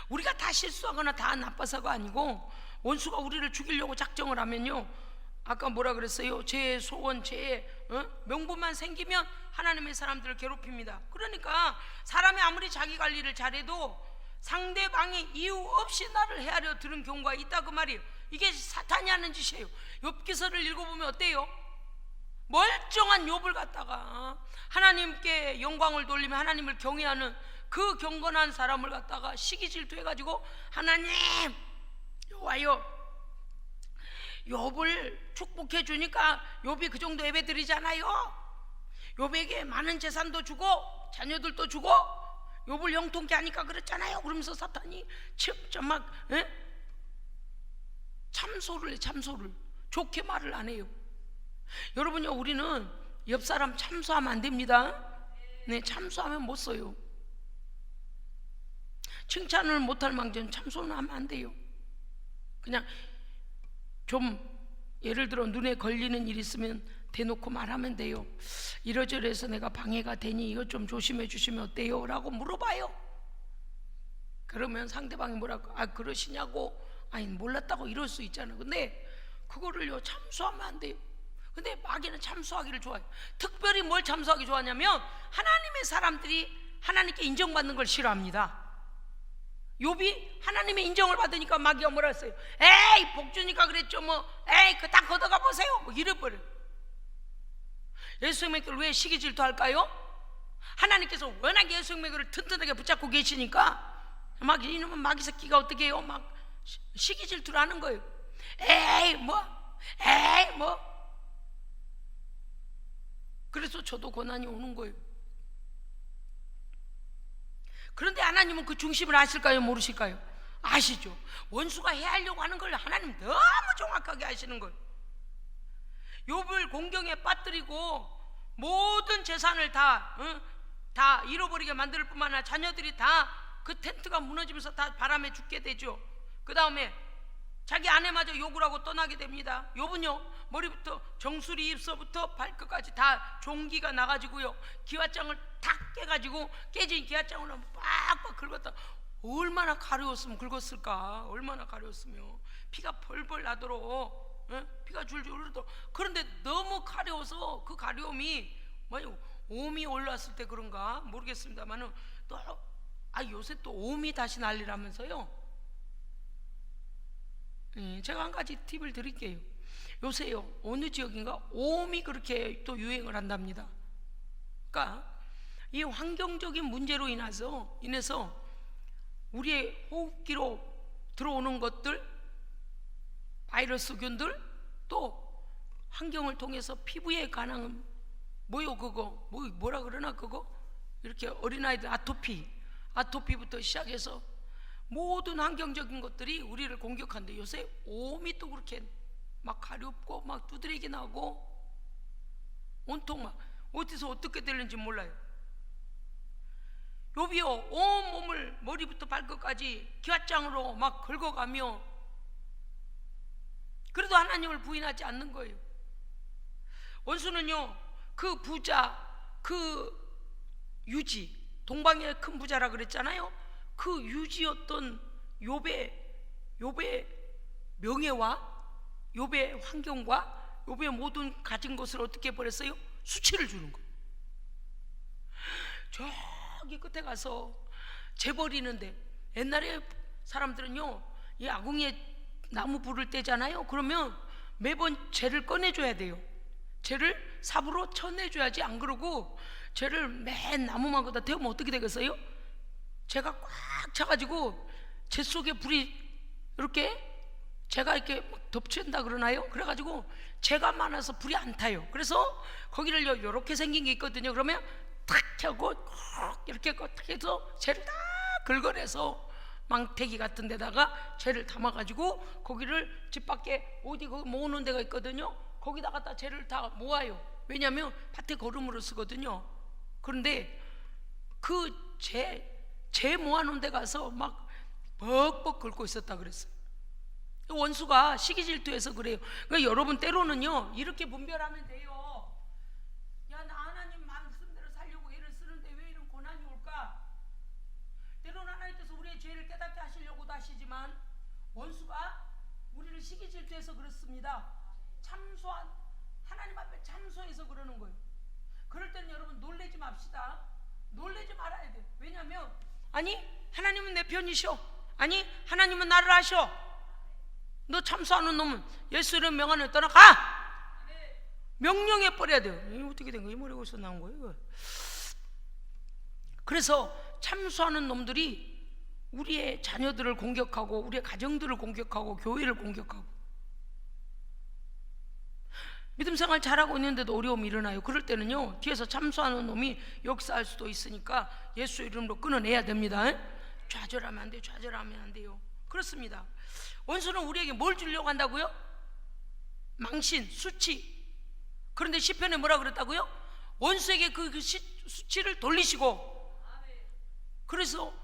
우리가 다 실수하거나 다 나빠서가 아니고, 원수가 우리를 죽이려고 작정을 하면요, 아까 뭐라 그랬어요? 제 소원, 제 명분만 생기면 하나님의 사람들을 괴롭힙니다. 그러니까 사람이 아무리 자기 관리를 잘해도 상대방이 이유 없이 나를 헤아려 드는 경우가 있다, 그 말이에요. 이게 사탄이 하는 짓이에요. 욥기서를 읽어보면 어때요? 멀쩡한 욥을 갖다가 하나님께 영광을 돌리며 하나님을 경외하는 그 경건한 사람을 갖다가 시기 질투해가지고, 하나님 여호와여, 욥을 축복해 주니까 욥이 그 정도 예배 드리잖아요. 욥에게 많은 재산도 주고 자녀들도 주고 욥을 형통케 하니까 그렇잖아요. 그러면서 사탄이 진짜 막 참소를 해. 참소를 좋게 말을 안 해요. 여러분요, 우리는 옆 사람 참소하면 안 됩니다. 네, 참소하면 못 써요. 칭찬을 못할 망정 참소는 하면 안 돼요. 그냥 좀 예를 들어 눈에 걸리는 일 있으면 대놓고 말하면 돼요. 이러저러해서 내가 방해가 되니 이거 좀 조심해 주시면 어때요? 라고 물어봐요. 그러면 상대방이 뭐라고, 그러시냐고, 아니 몰랐다고 이럴 수 있잖아요. 근데 그거를요 참소하면 안 돼요. 근데 마귀는 참소하기를 좋아해요. 특별히 뭘 참소하기 좋아하냐면 하나님의 사람들이 하나님께 인정받는 걸 싫어합니다. 욥이 하나님의 인정을 받으니까 마귀가 뭐라 했어요? 에이 복주니까 그랬죠 뭐, 에이 그 다 걷어가 보세요 뭐 이래버려. 예수님의 길을 왜 시기 질투할까요? 하나님께서 워낙 예수님의 길을 튼튼하게 붙잡고 계시니까 막 이놈은 마귀 새끼가 어떻게 해요? 막 시기 질투를 하는 거예요. 에이 뭐, 에이 뭐. 그래서 저도 고난이 오는 거예요. 그런데 하나님은 그 중심을 아실까요? 모르실까요? 아시죠? 원수가 해하려고 하는 걸 하나님 너무 정확하게 아시는 거예요. 욥을 공경에 빠뜨리고 모든 재산을 다 잃어버리게 만들 뿐만 아니라 자녀들이 다 그 텐트가 무너지면서 다 바람에 죽게 되죠. 그 다음에 자기 아내마저 욕을 하고 떠나게 됩니다. 욥은요, 머리부터 정수리 입서부터 발끝까지 다 종기가 나가지고요, 기와장을 탁 깨가지고 깨진 기와장으로 빡빡 긁었다. 얼마나 가려웠으면 긁었을까. 얼마나 가려웠으면 피가 벌벌 나도록, 피가 줄줄 흐르도록. 그런데 너무 가려워서 그 가려움이 옴이 올라왔을 때 그런가 모르겠습니다만은 또 요새 또 옴이 다시 난리라면서요. 제가 한 가지 팁을 드릴게요. 요새요, 어느 지역인가 옴이 그렇게 또 유행을 한답니다. 그러니까 이 환경적인 문제로 인해서 우리의 호흡기로 들어오는 것들, 바이러스균들, 또 환경을 통해서 피부에 관한 뭐라 그러나 그거 이렇게 어린아이들 아토피부터 시작해서 모든 환경적인 것들이 우리를 공격하는데 요새 옴이 또 그렇게 막 가렵고 막 두드러기 나고 온통 막 어디서 어떻게 되는지 몰라요. 욥이요, 온 몸을 머리부터 발끝까지 기와장으로 막 긁어가며 그래도 하나님을 부인하지 않는 거예요. 원수는요, 그 부자, 그 유지, 동방의 큰 부자라 그랬잖아요. 그 유지였던 욥의 명예와 욥의 환경과 욥의 모든 가진 것을 어떻게 버렸어요? 수치를 주는 거예요. 저기 끝에 가서 재 버리는데, 옛날에 사람들은요, 이 아궁이에 나무 불을 떼잖아요. 그러면 매번 재를 꺼내줘야 돼요. 재를 삽으로 쳐내줘야지. 안 그러고 재를 맨 나무만 거다 태우면 어떻게 되겠어요? 재가 꽉 차가지고 재 속에 불이 재가 이렇게 막 덮친다 그러나요? 그래가지고 재가 많아서 불이 안 타요. 그래서 거기를 이렇게 생긴 게 있거든요. 그러면 탁 켜고 이렇게 탁 해서 재를 다 긁어내서 망태기 같은 데다가 재를 담아가지고 거기를 집 밖에 어디 거기 모으는 데가 있거든요. 거기다가 다 재를 다 모아요. 왜냐하면 밭에 거름으로 쓰거든요. 그런데 그 재 모아놓은 데 가서 막 벅벅 긁고 있었다 그랬어요. 원수가 시기질투해서 그래요. 그러니까 여러분 때로는요, 이렇게 분별하면 돼요. 야, 나 하나님 말씀대로 살려고 애를 쓰는데 왜 이런 고난이 올까? 때로는 하나님께서 우리의 죄를 깨닫게 하시려고도 하시지만 원수가 우리를 시기질투해서 그렇습니다. 하나님 앞에 참소해서 그러는 거예요. 그럴 때는 여러분 놀래지 맙시다. 놀래지 말아야 돼요. 왜냐하면 하나님은 내 편이셔. 하나님은 나를 아셔. 너 참소하는 놈은 예수 이름 명하는 떠나가! 명령해 버려야 돼요. 이게 어떻게 된 거야? 이 머리가 어디서 나온 거예요? 이거. 그래서 참소하는 놈들이 우리의 자녀들을 공격하고 우리의 가정들을 공격하고 교회를 공격하고 믿음 생활 잘하고 있는데도 어려움이 일어나요. 그럴 때는요, 뒤에서 참소하는 놈이 역사할 수도 있으니까 예수 이름으로 끊어내야 됩니다. 좌절하면 안 돼요. 좌절하면 안 돼요. 그렇습니다. 원수는 우리에게 뭘 주려고 한다고요? 망신, 수치. 그런데 시편에 뭐라 그랬다고요? 원수에게 그 수치를 돌리시고. 그래서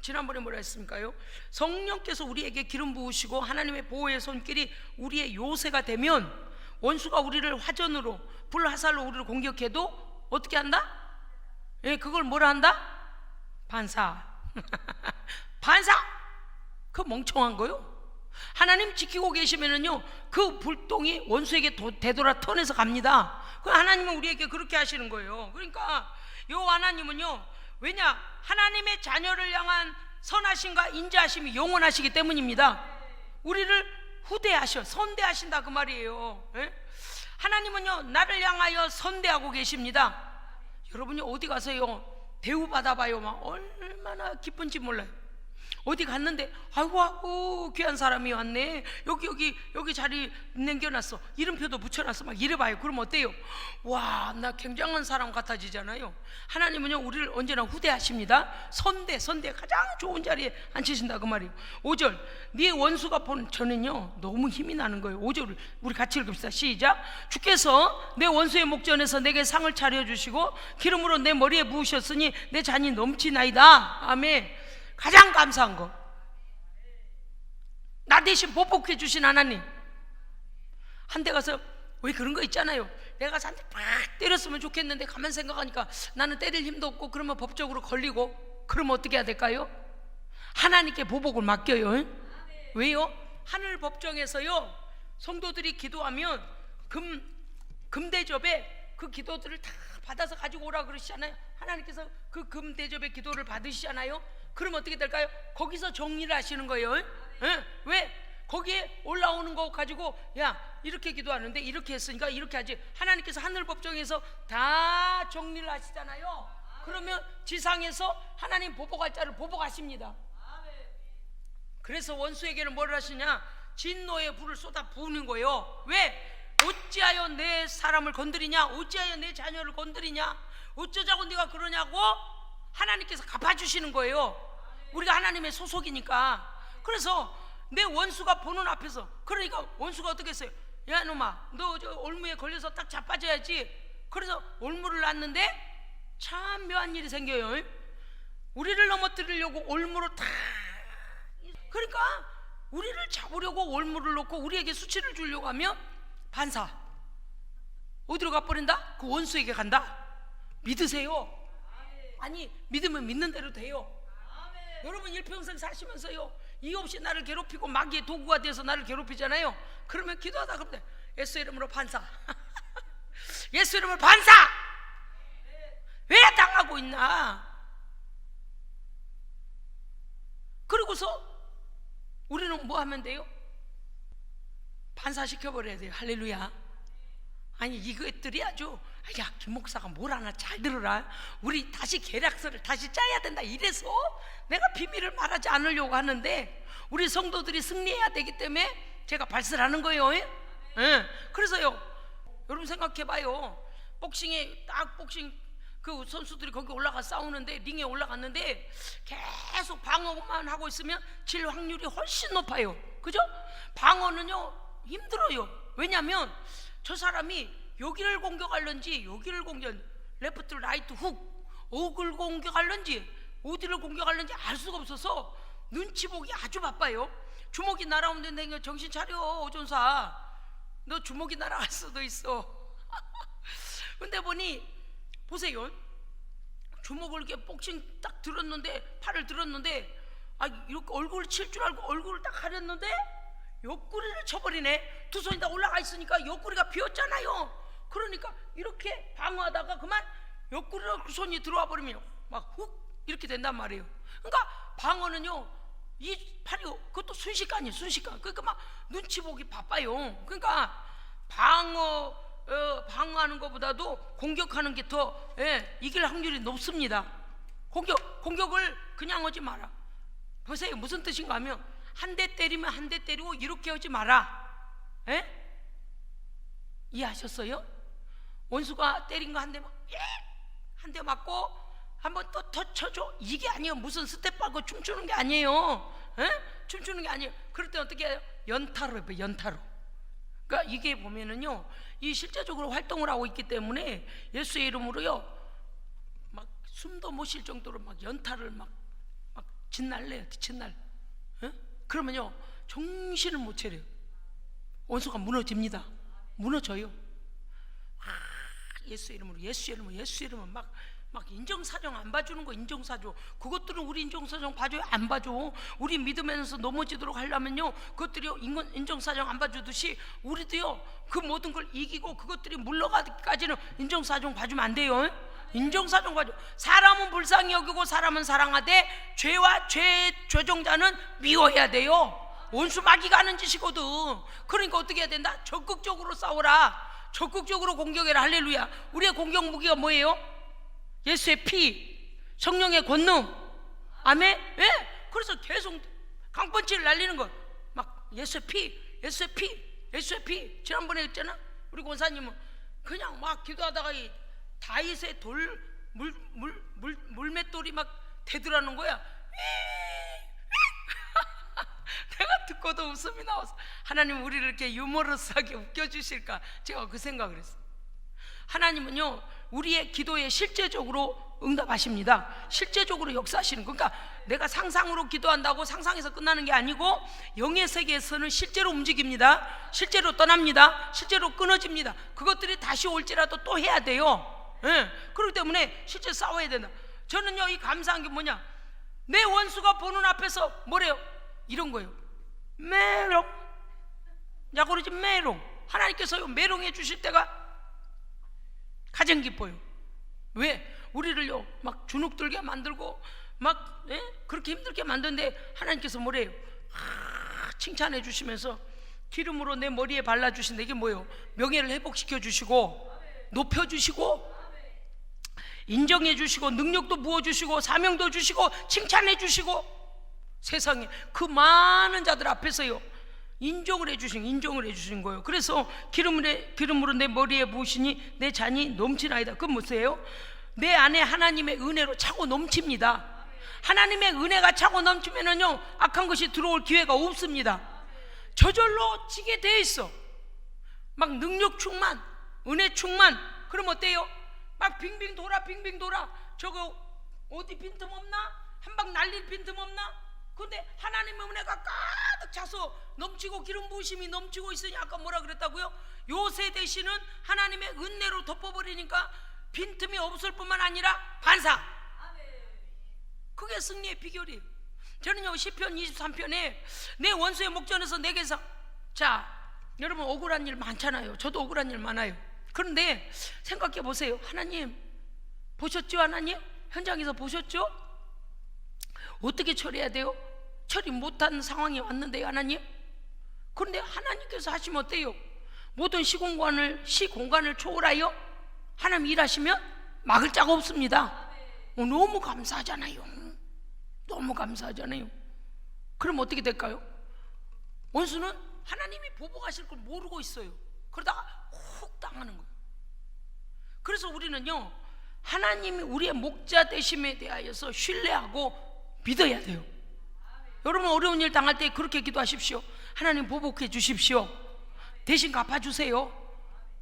지난번에 뭐라 했습니까요? 성령께서 우리에게 기름 부으시고 하나님의 보호의 손길이 우리의 요새가 되면 원수가 우리를 화전으로 불화살로 우리를 공격해도 어떻게 한다? 그걸 뭐라 한다? 반사. 반사. 그 멍청한 거요. 하나님 지키고 계시면은요, 그 불똥이 원수에게 되돌아 턴해서 갑니다. 그 하나님은 우리에게 그렇게 하시는 거예요. 그러니까 요 하나님은요, 왜냐? 하나님의 자녀를 향한 선하심과 인자하심이 영원하시기 때문입니다. 우리를 후대하셔, 선대하신다 그 말이에요. 하나님은요, 나를 향하여 선대하고 계십니다. 여러분이 어디 가서요 대우받아봐요. 막 얼마나 기쁜지 몰라요. 어디 갔는데 아이고 귀한 사람이 왔네. 여기 자리 남겨놨어. 이름표도 붙여놨어. 막 이래봐요. 그럼 어때요? 와, 나 굉장한 사람 같아지잖아요. 하나님은요 우리를 언제나 후대하십니다. 선대 가장 좋은 자리에 앉히신다 그 말이에요. 5절, 네 원수가 본 저는요 너무 힘이 나는 거예요. 5절을 우리 같이 읽읍시다. 시작. 주께서 내 원수의 목전에서 내게 상을 차려주시고 기름으로 내 머리에 부으셨으니 내 잔이 넘치나이다. 아멘. 가장 감사한 거, 나 대신 보복해 주신 하나님. 한데 가서 왜 그런 거 있잖아요. 내가 한대 팍 때렸으면 좋겠는데 가만 생각하니까 나는 때릴 힘도 없고 그러면 법적으로 걸리고, 그러면 어떻게 해야 될까요? 하나님께 보복을 맡겨요. 왜요? 하늘 법정에서요 성도들이 기도하면 금대접에 그 기도들을 다 받아서 가지고 오라 그러시잖아요. 하나님께서 그 금대접의 기도를 받으시잖아요. 그럼 어떻게 될까요? 거기서 정리를 하시는 거예요. 왜? 거기에 올라오는 거 가지고 야 이렇게 기도하는데 이렇게 했으니까 이렇게 하지. 하나님께서 하늘 법정에서 다 정리를 하시잖아요. 그러면 지상에서 하나님 보복할 자를 보복하십니다. 그래서 원수에게는 뭘 하시냐? 진노의 불을 쏟아 부으는 거예요. 왜? 어찌하여 내 사람을 건드리냐? 어찌하여 내 자녀를 건드리냐? 어쩌자고 네가 그러냐고 하나님께서 갚아주시는 거예요. 우리가 하나님의 소속이니까. 그래서 내 원수가 보는 앞에서, 그러니까 원수가 어떻게 했어요? 야 놈아, 너 저 올무에 걸려서 딱 자빠져야지. 그래서 올무를 놨는데 참 묘한 일이 생겨요. 우리를 넘어뜨리려고 올무로 다, 그러니까 우리를 잡으려고 올무를 놓고 우리에게 수치를 주려고 하면 반사 어디로 가버린다? 그 원수에게 간다. 믿으세요. 아니 믿으면 믿는 대로 돼요. 여러분 일평생 사시면서요 이유 없이 나를 괴롭히고 마귀의 도구가 돼서 나를 괴롭히잖아요. 그러면 기도하다 그러면 예수 이름으로 반사 예수 이름으로 반사. 왜 당하고 있나? 그러고서 우리는 뭐 하면 돼요? 반사시켜버려야 돼요. 할렐루야. 아니 이것들이 아주, 야 김 목사가 뭘 하나 잘 들어라, 우리 다시 계략서를 다시 짜야 된다 이래서 내가 비밀을 말하지 않으려고 하는데, 우리 성도들이 승리해야 되기 때문에 제가 발설하는 거예요. 그래서요 여러분 생각해봐요. 복싱에 딱 복싱 그 선수들이 거기 올라가 싸우는데, 링에 올라갔는데 계속 방어만 하고 있으면 질 확률이 훨씬 높아요. 그죠? 방어는요 힘들어요. 왜냐하면 저 사람이 여기를 공격할런지 여기를 레프트 라이트 훅 어글 공격할런지 어디를 공격할런지 알 수가 없어서 눈치 보기 아주 바빠요. 주먹이 날아오는데 정신 차려 오존사, 너 주먹이 날아갈 수도 있어. 근데 보니 보세요, 주먹을 이렇게 복싱 딱 들었는데, 팔을 들었는데 이렇게 얼굴을 칠 줄 알고 얼굴을 딱 가렸는데 옆구리를 쳐버리네. 두 손이 다 올라가 있으니까 옆구리가 비었잖아요. 그러니까 이렇게 방어하다가 그만 옆구리로 그 손이 들어와 버리면 막 훅 이렇게 된단 말이에요. 그러니까 방어는요 이 팔이 그것도 순식간이에요. 순식간. 그러니까 막 눈치 보기 바빠요. 그러니까 방어하는 것보다도 공격하는 게 더 이길 확률이 높습니다. 공격을 그냥 하지 마라. 보세요 무슨 뜻인가 하면, 한 대 때리면 한 대 때리고 이렇게 하지 마라. 이해하셨어요? 원수가 때린 거 한 대 맞고 한번 또 더 쳐줘, 이게 아니에요. 무슨 스텝 밟고 춤추는 게 아니에요. 춤추는 게 아니에요. 그럴 때 어떻게 해요? 연타로 해요. 연타로. 그러니까 이게 보면은요 이 실제적으로 활동을 하고 있기 때문에 예수의 이름으로요 막 숨도 못 쉴 정도로 막 연타를 막 짓날래요. 짓날. 그러면요 정신을 못 차려요. 원수가 무너집니다. 무너져요. 예수 이름으로 막 인정사정 안 봐주는 거. 인정사정 그것들은 우리 인정사정 봐줘요? 안 봐줘. 우리 믿으면서 넘어지도록 하려면요 그것들이 인정사정 안 봐주듯이 우리도요 그 모든 걸 이기고 그것들이 물러가기까지는 인정사정 봐주면 안 돼요. 인정사정 봐줘. 사람은 불쌍히 여기고 사람은 사랑하되 죄와 죄종자는 미워해야 돼요. 원수 마귀가 하는 짓이거든. 그러니까 어떻게 해야 된다? 적극적으로 싸워라. 적극적으로 공격해라. 할렐루야. 우리의 공격 무기가 뭐예요? 예수의 피, 성령의 권능. 아멘. 그래서 계속 강펀치를 날리는 거. 막 예수피, 예수피, 예수피. 지난번에 했잖아. 우리 권사님은 그냥 막 기도하다가 이 다윗의 물맷돌이 막 되더라는 거야. 내가 듣고도 웃음이 나와서, 하나님 우리를 이렇게 유머러스하게 웃겨주실까, 제가 그 생각을 했어요. 하나님은요 우리의 기도에 실제적으로 응답하십니다. 실제적으로 역사하시는, 그러니까 내가 상상으로 기도한다고 상상에서 끝나는 게 아니고 영의 세계에서는 실제로 움직입니다. 실제로 떠납니다. 실제로 끊어집니다. 그것들이 다시 올지라도 또 해야 돼요. 예. 그렇기 때문에 실제 싸워야 된다. 저는요 이 감사한 게 뭐냐, 내 원수가 보는 앞에서 뭐래요? 이런 거예요. 메롱. 야 그러지 메롱. 하나님께서요 메롱해 주실 때가 가장 기뻐요. 왜? 우리를요 막 주눅들게 만들고 막 그렇게 힘들게 만드는데 하나님께서 뭐래요? 칭찬해 주시면서 기름으로 내 머리에 발라주신다. 이게 뭐예요? 명예를 회복시켜 주시고 높여 주시고 인정해 주시고 능력도 부어주시고 사명도 주시고 칭찬해 주시고, 세상에 그 많은 자들 앞에서요 인정을 해주신 거예요. 그래서 기름으로 내 머리에 부으시니 내 잔이 넘치나이다. 그건 뭐예요? 내 안에 하나님의 은혜로 차고 넘칩니다. 하나님의 은혜가 차고 넘치면은요 악한 것이 들어올 기회가 없습니다. 저절로 지게 돼 있어. 막 능력 충만, 은혜 충만. 그럼 어때요? 막 빙빙 돌아. 저거 어디 빈틈없나? 한 방 날릴 빈틈없나? 근데 하나님의 은혜가 가득 차서 넘치고 기름 부으심이 넘치고 있으니 아까 뭐라 그랬다고요? 요새 대신은 하나님의 은혜로 덮어버리니까 빈틈이 없을 뿐만 아니라 반사. 그게 승리의 비결이에요. 저는요 시편 23편에 내 원수의 목전에서 내게서, 자 여러분 억울한 일 많잖아요. 저도 억울한 일 많아요. 그런데 생각해 보세요. 하나님 보셨죠? 하나님 현장에서 보셨죠? 어떻게 처리해야 돼요? 처리 못한 상황이 왔는데요 하나님. 그런데 하나님께서 하시면 어때요? 모든 시공간을 초월하여 하나님 일하시면 막을 자가 없습니다. 너무 감사하잖아요. 너무 감사하잖아요. 그럼 어떻게 될까요? 원수는 하나님이 보복하실 걸 모르고 있어요. 그러다가 훅 당하는 거예요. 그래서 우리는요 하나님이 우리의 목자 되심에 대하여서 신뢰하고 믿어야 돼요. 여러분 어려운 일 당할 때 그렇게 기도하십시오. 하나님 보복해 주십시오. 대신 갚아주세요.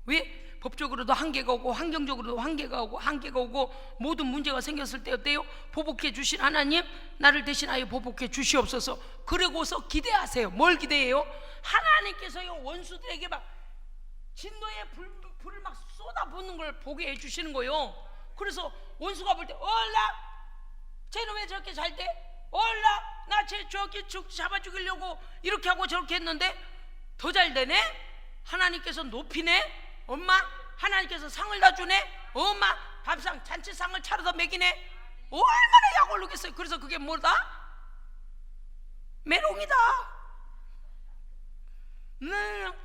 왜? 법적으로도 한계가 오고 환경적으로도 한계가 오고 모든 문제가 생겼을 때 어때요? 보복해 주신 하나님 나를 대신하여 보복해 주시옵소서. 그러고서 기대하세요. 뭘 기대해요? 하나님께서요 원수들에게 막 진노의 불을 막 쏟아붓는 걸 보게 해주시는 거예요. 그래서 원수가 볼 때 얼라 쟤는 왜 저렇게 잘 돼? 얼라 나 쟤 저기 잡아 죽이려고 이렇게 하고 저렇게 했는데 더 잘 되네? 하나님께서 높이네? 엄마 하나님께서 상을 다 주네? 엄마 밥상 잔치상을 차려서 먹이네? 얼마나 약 올르겠어요. 그래서 그게 뭐다? 메롱이다.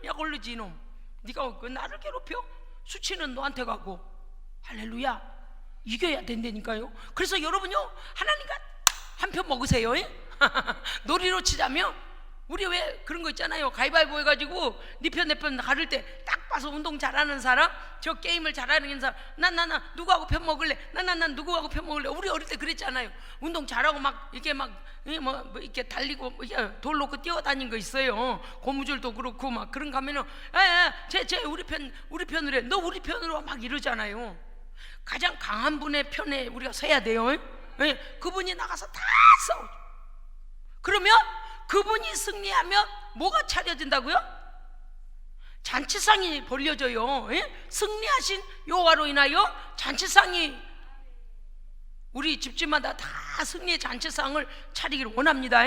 약 올르지 이놈. 네가 왜 나를 괴롭혀? 수치는 너한테 가고. 할렐루야. 이겨야 된다니까요. 그래서 여러분요 하나님과 한편 먹으세요. 놀이로 치자면 우리 왜 그런 거 있잖아요. 가위바위보 해가지고 네 편 내 편 가를 때 딱 봐서 운동 잘하는 사람, 저 게임을 잘하는 사람, 난 누구하고 편 먹을래? 난 누구하고 편 먹을래? 우리 어릴 때 그랬잖아요. 운동 잘하고 막 이렇게 막 이렇게 달리고 돌 놓고 뛰어다닌 거 있어요. 고무줄도 그렇고 막 그런 거 하면은 쟤 우리 편으로 해. 너 우리 편으로 와. 막 이러잖아요. 가장 강한 분의 편에 우리가 서야 돼요. 그분이 나가서 다 싸우죠. 그러면 그분이 승리하면 뭐가 차려진다고요? 잔치상이 벌려져요. 승리하신 여호와로 인하여 잔치상이, 우리 집집마다 다 승리의 잔치상을 차리기를 원합니다.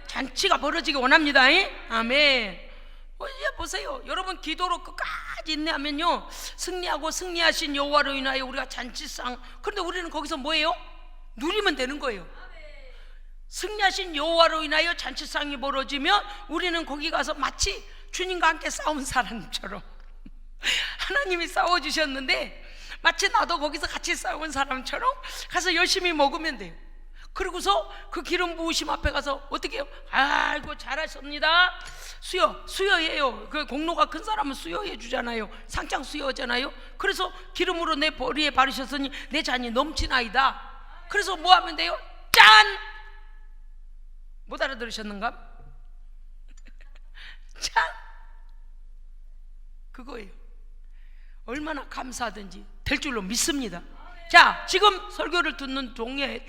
잔치가 벌어지기 원합니다. 아멘. 이제 보세요. 여러분 기도로 끝까지 인내하면요 승리하고 승리하신 여호와로 인하여 우리가 잔치상. 그런데 우리는 거기서 뭐예요? 누리면 되는 거예요. 승리하신 여호와로 인하여 잔치상이 벌어지면 우리는 거기 가서 마치 주님과 함께 싸운 사람처럼 하나님이 싸워주셨는데 마치 나도 거기서 같이 싸운 사람처럼 가서 열심히 먹으면 돼요. 그리고서 그 기름 부으심 앞에 가서 어떻게 해요? 아이고 잘하셨습니다. 수여해요. 그 공로가 큰 사람은 수여해 주잖아요. 상장 수여하잖아요. 그래서 기름으로 내 머리에 바르셨으니 내 잔이 넘치나이다. 그래서 뭐 하면 돼요? 짠! 못 알아들으셨는가? 짠! 그거예요. 얼마나 감사하든지 될 줄로 믿습니다. 자, 지금 설교를 듣는 중에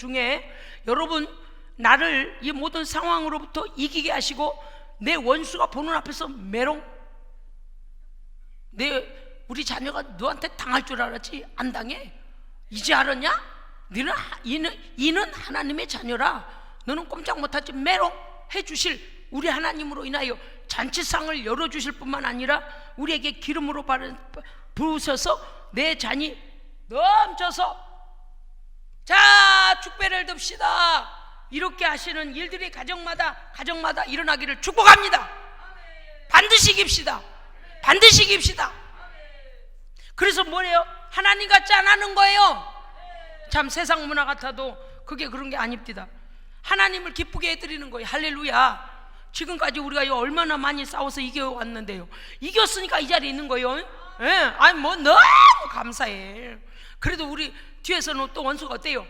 여러분, 나를 이 모든 상황으로부터 이기게 하시고 내 원수가 보는 앞에서 메롱, 우리 자녀가 너한테 당할 줄 알았지? 안 당해. 이제 알았냐? 이는 하나님의 자녀라. 너는 꼼짝 못하지. 메롱 해주실 우리 하나님으로 인하여 잔치상을 열어주실 뿐만 아니라 우리에게 기름으로 부으셔서 내 잔이 넘쳐서 자 축배를 듭시다. 이렇게 하시는 일들이 가정마다 일어나기를 축복합니다. 반드시 깁시다. 반드시 깁시다. 그래서 뭐래요? 하나님과 짠하는 거예요. 참 세상 문화 같아도 그게 그런 게 아닙니다. 하나님을 기쁘게 해드리는 거예요. 할렐루야. 지금까지 우리가 얼마나 많이 싸워서 이겨왔는데요. 이겼으니까 이 자리에 있는 거예요. 예, 아니 뭐 너무 감사해. 그래도 우리 뒤에서는 또 원수가 어때요?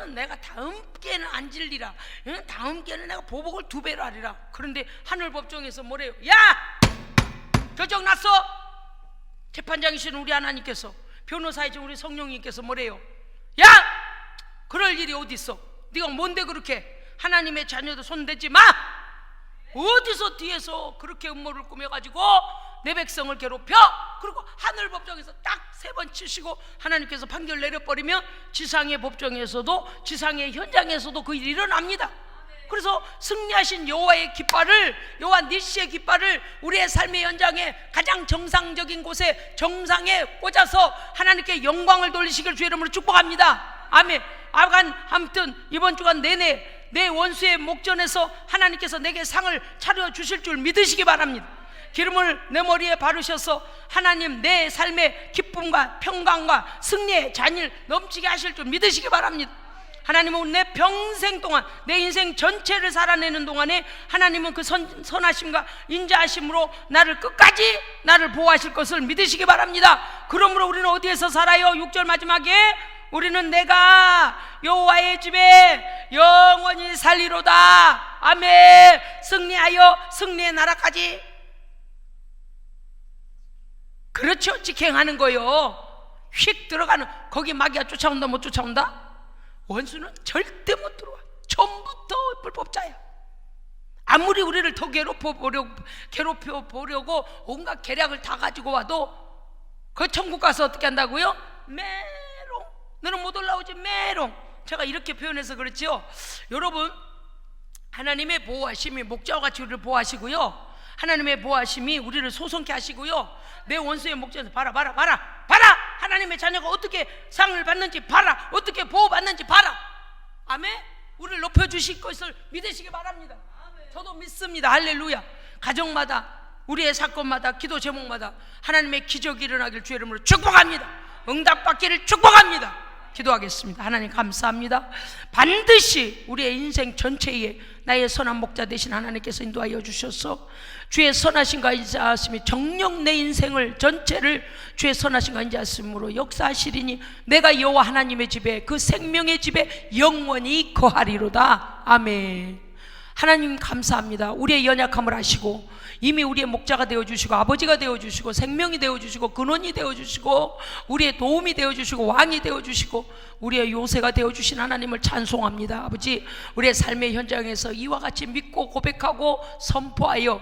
내가 다음 기회는 안 질리라. 다음 기회는 내가 보복을 2배로 하리라. 그런데 하늘법정에서 뭐래요? 야! 결정 났어. 재판장이신 우리 하나님께서, 변호사이신 우리 성령님께서 뭐래요? 야! 그럴 일이 어디 있어? 네가 뭔데 그렇게 하나님의 자녀도 손대지 마. 어디서 뒤에서 그렇게 음모를 꾸며가지고 내 백성을 괴롭혀? 그리고 하늘 법정에서 딱 3번 치시고 하나님께서 판결 내려버리면 지상의 법정에서도, 지상의 현장에서도 그 일이 일어납니다. 그래서 승리하신 여호와의 깃발을, 여호와 니시의 깃발을 우리의 삶의 현장에 가장 정상적인 곳에 정상에 꽂아서 하나님께 영광을 돌리시길 주의 이름으로 축복합니다. 아멘. 아무튼 이번 주간 내내 내 원수의 목전에서 하나님께서 내게 상을 차려주실 줄 믿으시기 바랍니다. 기름을 내 머리에 바르셔서 하나님 내 삶의 기쁨과 평강과 승리의 잔을 넘치게 하실 줄 믿으시기 바랍니다. 하나님은 내 평생 동안, 내 인생 전체를 살아내는 동안에 하나님은 그 선하심과 인자하심으로 나를 끝까지 나를 보호하실 것을 믿으시기 바랍니다. 그러므로 우리는 어디에서 살아요? 6절 마지막에 우리는 내가 여호와의 집에 영원히 살리로다. 아멘. 승리하여 승리의 나라까지. 그렇죠. 직행하는 거요. 휙 들어가는, 거기 마귀가 쫓아온다 못 쫓아온다? 원수는 절대 못 들어와. 처음부터 불법자야. 아무리 우리를 더 괴롭혀 보려고 온갖 계략을 다 가지고 와도 그 천국 가서 어떻게 한다고요? 메롱. 너는 못 올라오지 메롱. 제가 이렇게 표현해서 그렇지요. 여러분, 하나님의 보호하심이 목자와 같이 우리를 보호하시고요, 하나님의 보호하심이 우리를 소송케 하시고요, 내 원수의 목전에서 봐라. 하나님의 자녀가 어떻게 상을 받는지 봐라. 어떻게 보호받는지 봐라. 아멘. 우리를 높여주실 것을 믿으시기 바랍니다. 저도 믿습니다. 할렐루야. 가정마다, 우리의 사건마다, 기도 제목마다 하나님의 기적이 일어나길 주의 이름으로 축복합니다. 응답받기를 축복합니다. 기도하겠습니다. 하나님 감사합니다. 반드시 우리의 인생 전체에 나의 선한 목자 되신 하나님께서 인도하여 주셔서 주의 선하심과 인자하심이 정녕 내 인생을 전체를 주의 선하심과 인자하심으로 역사하시리니 내가 여호와 하나님의 집에, 그 생명의 집에 영원히 거하리로다. 아멘. 하나님 감사합니다. 우리의 연약함을 아시고 이미 우리의 목자가 되어주시고 아버지가 되어주시고 생명이 되어주시고 근원이 되어주시고 우리의 도움이 되어주시고 왕이 되어주시고 우리의 요새가 되어주신 하나님을 찬송합니다. 아버지, 우리의 삶의 현장에서 이와 같이 믿고 고백하고 선포하여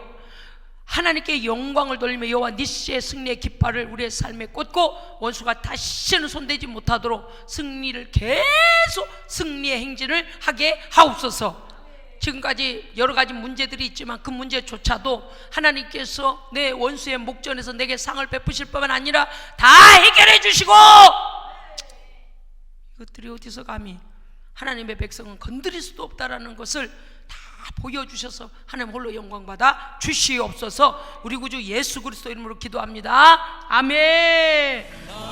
하나님께 영광을 돌리며 여호와 니시의 승리의 깃발을 우리의 삶에 꽂고 원수가 다시는 손대지 못하도록 승리를 계속, 승리의 행진을 하게 하옵소서. 지금까지 여러 가지 문제들이 있지만 그 문제조차도 하나님께서 내 원수의 목전에서 내게 상을 베푸실 뿐만 아니라 다 해결해 주시고, 이것들이 어디서 감히 하나님의 백성은 건드릴 수도 없다라는 것을 다 보여주셔서 하나님 홀로 영광받아 주시옵소서. 우리 구주 예수 그리스도 이름으로 기도합니다. 아멘.